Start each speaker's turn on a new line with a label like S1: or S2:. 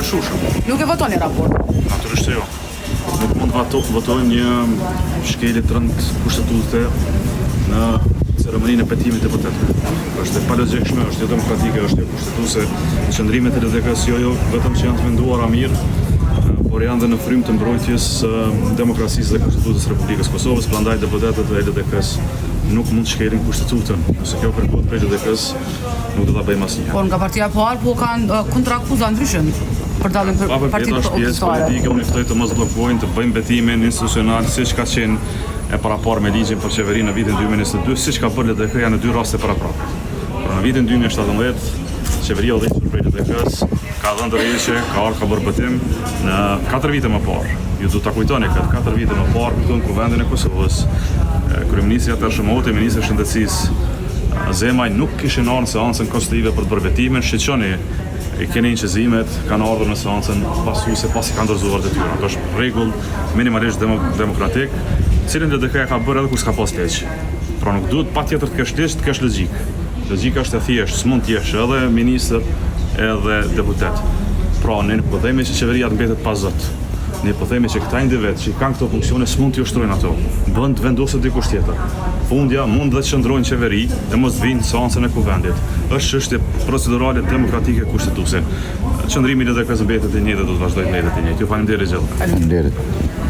S1: lëshueshëm.
S2: Nuk e votoni raport?
S1: Natyrisht jo. Nuk mund votojmë një shkelje të rënd kushtetuese në ceremoninë e petimit të deputetëve. Është e palogjikshme, është jo demokratike, është jo kushtetuese. Qëndrimet e LDK-s jo vetëm që janë të menduara mirë, por janë dhe në frym të mbrojtjes së demokracisë dhe Kushtetutës së Republikës Kosovës, prandaj deputetët e LDK-s nuk mund të shkelin Kushtetutën. Nëse kjo kërkohet prej LDK-s, nuk do ta bëjmë asnjëherë.
S2: Por nga partia PAR kanë kontrakuza ndryshëm për dallim për partitë opozitare.
S1: Politike, unë ftoj të mos bllokojnë, të bëjmë betimin institucional siç ka qenë e parapar me ligjin për qeverinë në vitin 2022, siç ka bërë LDK-ja në 2 raste paraprapë. Por në vitin 2017, qeveria udhëhequr prej LDK-s ka dhënë ndërheqje, ka bërë betim në 4 vite më parë. Ju do ta kujtoni këtë 4 vite më parë këtu në Kuvendin e Kosovës, kryeministri atëhershëm Oti, ministri i Shëndetësisë Zemaj nuk kishin ardhur në seancën konstitutive për të bërë betimin. Shqetësoni, keni inqizimet, kanë ardhur në seancën pasuese pasi kanë dorëzuar detyrën. Ato është rregull minimalisht demokratik, cilën LDK-ja ka bërë edhe kur s'ka pas ligj. Pra nuk duhet patjetër të kesh ligj, të kesh logjik. Logjika është e thjeshtë, s'mund të jesh edhe ministër edhe deputet. Pra ne po themi që qeveria të mbetet pa zot. Ne po themi që këta individ që kanë këto funksione s'mund të ushtrojnë ato. Bën të vendosë dikush tjetër. Fundja mund dhe të qëndrojnë qeveri dhe mos vinë në seancën e kuvendit. Është çështje procedurale demokratike kushtetuese. Qëndrimi i LDK-s mbetet i njëjtë dhe do të vazhdojë të njëjtë. Ju faleminderit gjallë.
S3: Faleminderit.